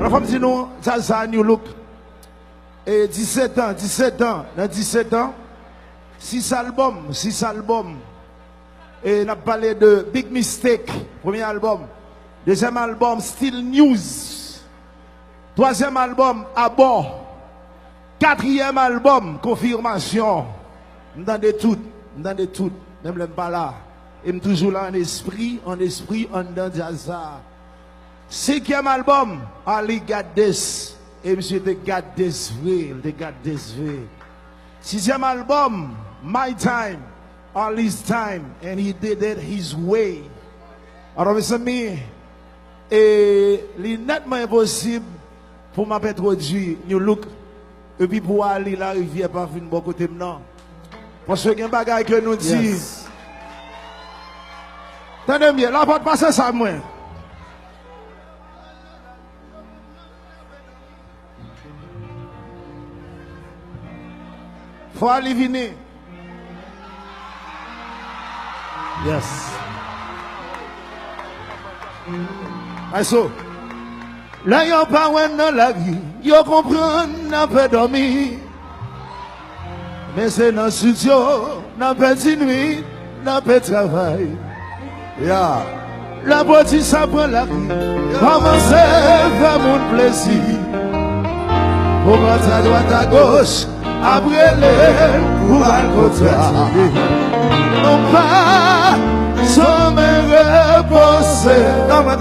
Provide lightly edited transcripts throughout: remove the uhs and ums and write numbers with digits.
La femme dit non, ça, New Look. Et 17 ans, dans 17 ans, 6 albums. Et on a parlé de Big Mistake, premier album. Deuxième album, Still News. Troisième album, À bord. Quatrième album, Confirmation. Dans de tout. Même le pas là. Et je toujours là en esprit, en dedans jazza. Cinquième album, Ali Got This. Et monsieur te got this way. Sixième album, My Time, Ali's Time. And he did it his way. Alors, mes amis, et il nettement impossible pour m'introduire New Look. Et puis pour aller la rivière par une bon côté maintenant. Parce que il y a un bagage que nous dit. Yes. Tenez bien, la porte passe ça moi. Faut aller venir. Yes. Aïsso. Là, y'a pas dans la vie. Y'a comprendre, n'a pas dormi. Mais c'est dans le studio, n'a pas de nuit, n'a pas de travail. Yeah. La beauté, ça prend la vie. Commencez à faire mon plaisir. Pour rentrer à droite à gauche. Après les pour un contraire. Non pas sans me reposer. Non pas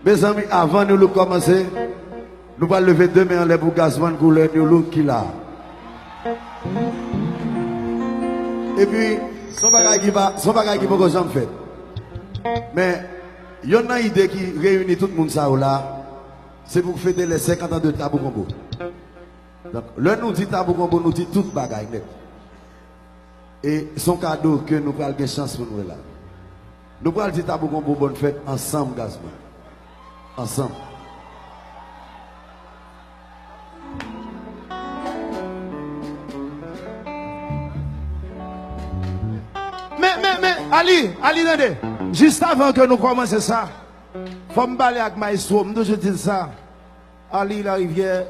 mes amis, avant de nous commencer, nous allons lever deux mains en l'air pour Gazman Gouleur, nous look qui là. Et puis, son bagage qui va que j'en fais. Mais il y a une idée qui réunit tout le monde ça là, c'est pour fêter les 50 ans de Tabou Combo. Donc, là nous dit Tabou Combo, nous dit tout bagage net. Et son cadeau que nous allons avoir chance pour nous là. Nous allons dire Tabou Combo bonne fête ensemble, Gazman. Ensemble. Mais, Ali, attendez. Juste avant que nous commencions ça, il faut me parler avec Maestro. Je dis ça. Ali, la rivière,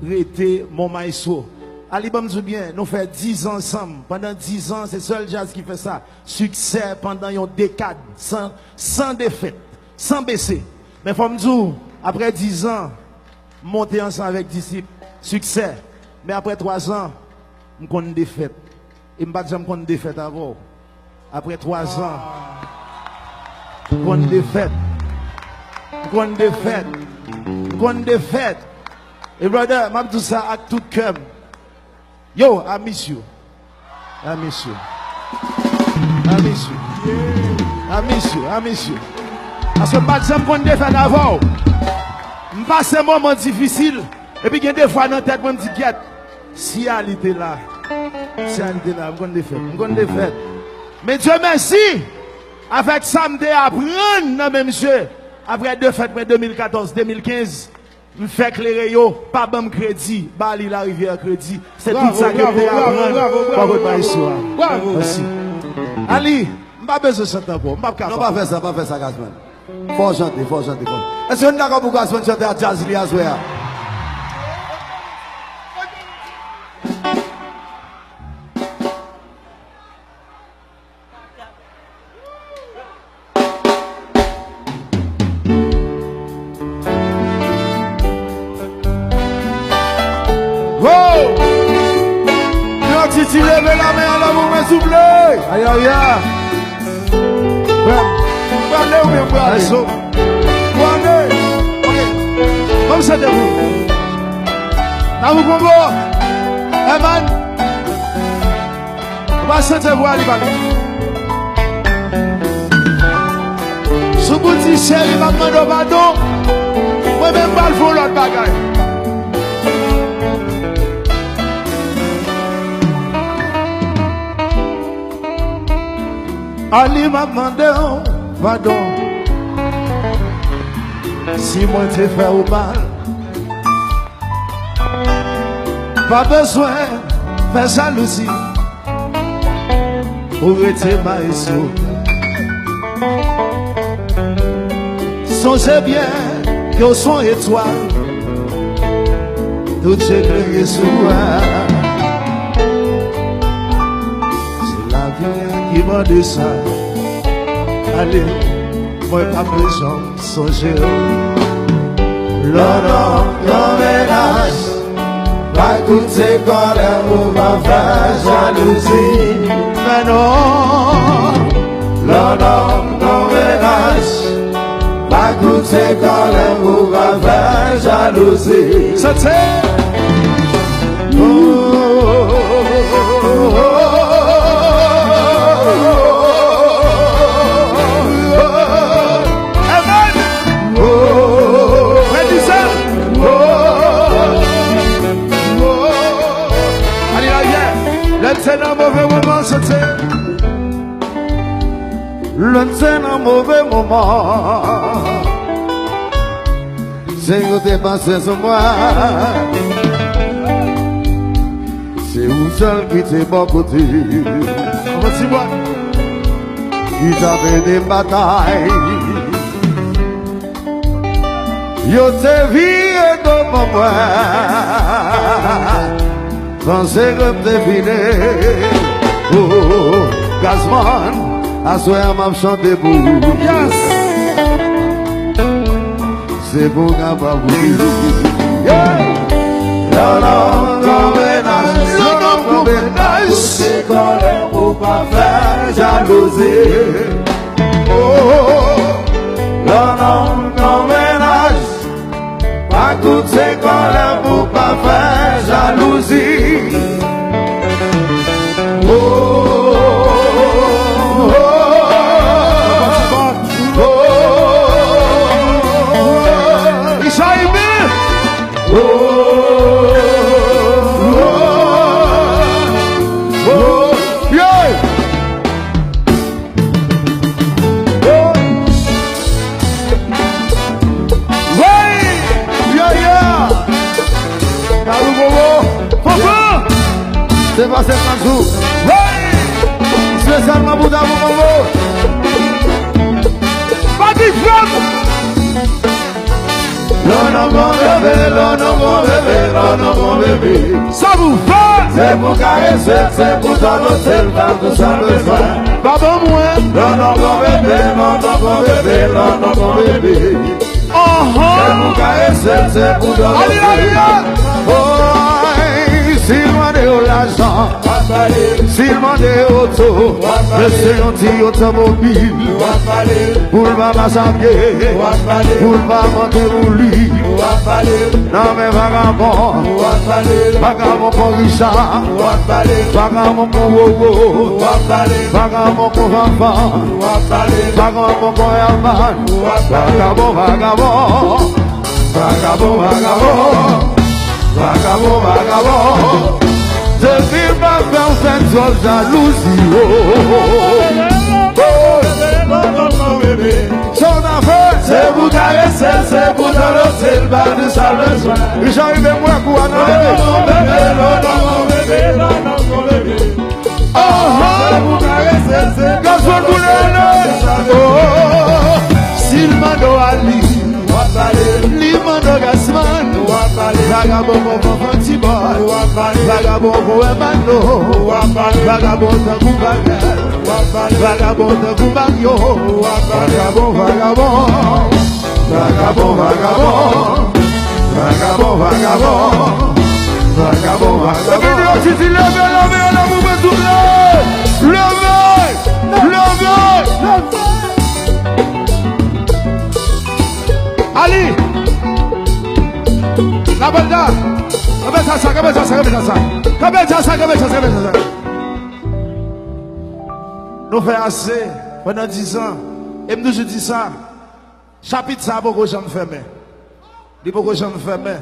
était mon Maestro. Ali, bon, bien, nous faisons 10 ans ensemble. Pendant 10 ans, c'est seul jazz qui fait ça. Succès pendant une décade, sans défaite, sans baisser. Mais il faut me dire, après 10 ans, monter ensemble avec disciples, succès. Mais après 3 ans, je connais une défaite. Et je ne sais pas une défaite avant. Après 3 ans, je connais une défaite. Je connais une défaite. Et brother, je dis ça avec tout cœur. Yo, I miss you. I miss you. I miss you. I miss you. I miss you. Parce que je ne sais pas défaite avant. Je passe un moment difficile. Et puis, il y a des fois dans la tête, je me dis, si elle était là, je connais des fêtes. Mais Dieu merci, avec ça, je apprendre, même monsieur, après 2 fêtes, 2014-2015, je fais éclairer, pas bon crédit, Bali la rivière crédit. C'est tout ça que je vais apprendre. Bravo. Merci. Ali, je n'ai pas besoin de ça encore. Non, pas faire ça, Gazman. Faut chanter. Est-ce que vous êtes d'accord pour Gazman chanter à Jazz Liazouya? Si levez la main, là, vous me soufflez. Aïe. Allez ou bien allez. Comme ça de vous. Dans vos combos. Evan. On va sentir voir les balles. Sous bouti chéri, va demander au pardon. Moi même pas le fond l'autre bagaille. Ali m'a demandé pardon si moi t'ai fait au mal. Pas besoin de faire jalousie. pour rester maestro. Songez bien que son étoile, tout éclairé sur moi. C'est la vie qui m'a dit ça. Allez, moi pas besoin de songer. L'homme non ménage, va écouter quand l'amour va faire jalousie. Mais non, L'homme non ménage, va écouter quand l'amour va faire jalousie. c'était c'est un mauvais moment, c'était. C'est un mauvais moment. C'est où t'es passé sur moi. C'est où seul qui t'es bon côté. Comment moi? Qui t'a fait des batailles. Yo te vie devant moi. Pensez que t'es fini. Oh, Gazman, à soir m'a chanté pour vous. Yes. C'est pour qu'à pas vous dire. L'homme ménage, c'est qu'on l'aime pour pas faire jalousie. L'homme ménage, pas tout c'est qu'on l'aime pour pas faire jalousie. C'est pas cette jour. Spécialement pour d'amour, maman. Pas de femme. Non, mon bébé. Ça vous fait. C'est pour caresser, c'est pour t'annoncer le temps de ça besoin. Pas bon moi. Non, mon bébé. C'est pour caresser, c'est pour t'annoncer. S'il m'a dit l'argent, s'il m'a dit auto, laissez un petit automobile, pour le maman s'habiller, pour le maman dérouler. Non mais vagabond, vagabond pour Richard, vagabond pour Wowo, vagabond pour enfant, vagabond pour Herman, vagabond, vagabond, depuis ma femme fait trop jalousie. Son affaire, c'est pour caresser, c'est pour t'annoncer le bas de sa besoin. J'arrive moi pour annoncer. Mon bébé. C'est pour caresser, c'est pour S'il m'a donné Limando Gasman, vagabond pour Fantiboy, vagabond pour Emmanuel, vagabond de Goubagal, vagabond de Goubayo, vagabond, Ali, la balda, nous faisons assez pendant 10 ans. Et nous je dis ça. Chapitre ça, beaucoup de gens fermés. Beaucoup de gens fermés.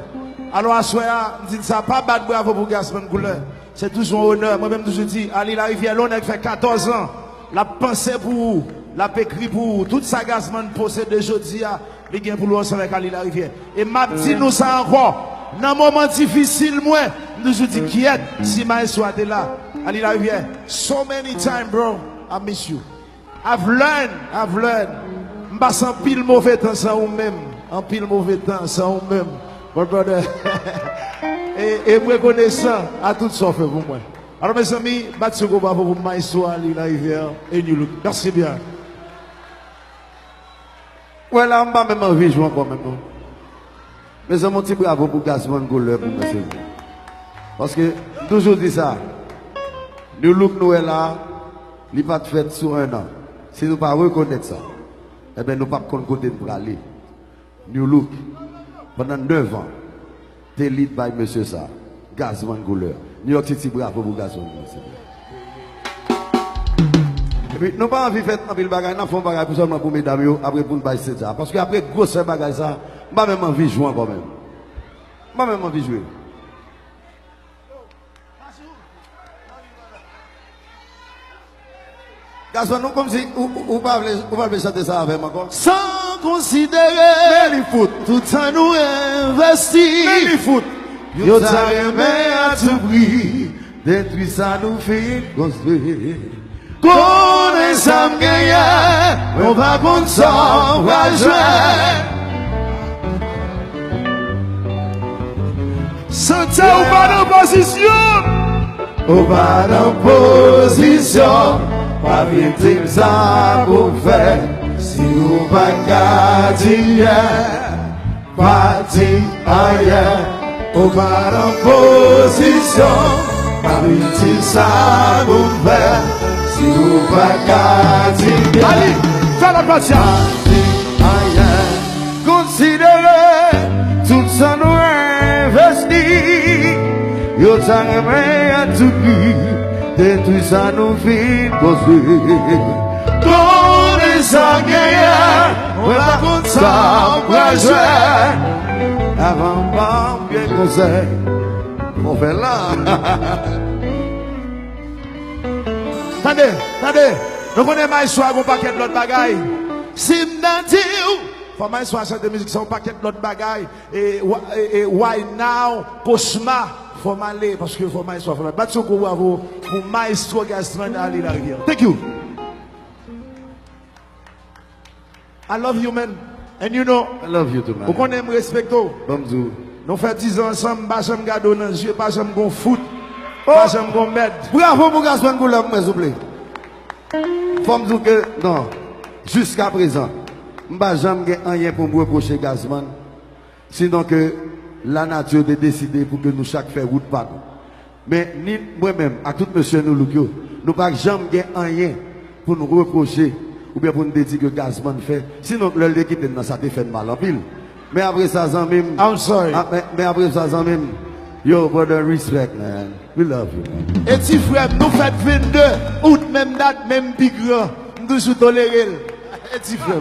Alors à soir, je dis ça, pas bad bravo pour Gaspard Couleur. C'est toujours un honneur. Moi-même, je dis, Ali la rivière, l'on fait 14 ans. La pensée pour vous, la écrit pour vous. Tout ça, Gaspard possède de jeudi, il vient pour nous ensemble avec Ali la rivière. Et m'a dit nous ça encore. Dans un moment difficile, moi, je dis, qui est, si ma soit là. Ali la rivière. So many times, bro. I miss you. I've learned. M'passe en pile mauvais temps sans ou même. En pile mauvais temps sans ou même. Mon brother. et reconnaissant à tout ça fait pour moi. Alors mes amis, battez go bravo pour Maestro Ali la rivière et New Look. Merci bien. Ouais là, on va même envie de jouer encore maintenant. Mais c'est mon petit bravo pour Gasman Gouleur pour monsieur. Parce que, toujours dit ça, New Look nous est là, il n'est pas fait sur un an. Si nous ne pas reconnaître ça, eh bien nous ne pouvons pas côté pour aller. New Look, pendant 9 ans, t'es lead by monsieur ça, Gasman Gouleur. New York City, bravo pour Gasman Gouleur. Et puis, nous pas envie de faire un peu de bagaille, nous faisons un bagaille pour seulement pour mesdames, après pour nous baisser ça. Parce qu'après, grosse bagaille ça, je n'ai même envie de jouer quand même. Je n'ai même envie de jouer. Gaston, nous comme si, ou pas chanter ça avec moi encore. Sans considérer les foot, tout temps nous investi. les foot. Yo t'a aimé à tout prix. Détruit ça nous fait construire. Qu'on ça me gagne, on va contre ça, on va jouer. Santé ou pas dans position. Ou pas dans position. Pas victime ça pour faire. Si ou pas gardien, pas dit ailleurs. Ou pas dans position. Pas victime ça pour faire. Si ou pas gardien. Allez, fais la partie. Considérez tout ça nous investi. Yo t'as aimé à tout prix. Détruit ça nous fait construire. Qu'on les a gagnés, on va contre ça, on va jouer. Avant pas bien conseil. On fait là. Attendez. Nous connaissons Maestro avec un paquet de l'autre bagaille. Si m'dante ou, faut Maestro chanter musique, c'est un paquet de l'autre bagaille. Et why now, cauchemar, faut m'aller, parce que faut Maestro faire. Battez au bravo pour Maestro Gaston Ali la rivière. Thank you. I love you, man. And you know, I love you too, man. vous connaissez, me respecte. Bonjour. Nous faisons 10 ans ensemble, pas jamais gardons dans les yeux, pas jamais gon foot, pas jamais gon med. Bravo pour Gaston Gouleur, s'il vous plaît. Faut me dire que, non, jusqu'à présent, je n'ai jamais rien pour me reprocher Gasman. Sinon que la nature a décidé pour que nous chaque fait route par nous. Mais ni moi-même, à tout monsieur nous, nous n'avons jamais rien pour nous reprocher ou bien pour nous dire que Gasman fait. Sinon, le qui était dans ça, fait mal en pile. Mais après ça, même. I'm sorry. Mais après ça, même. Yo, brother, respect, man. We love you, man. Et si frère, nous faites 22 août, même date, même big grand. Nous toujours tolérés. Et si frère.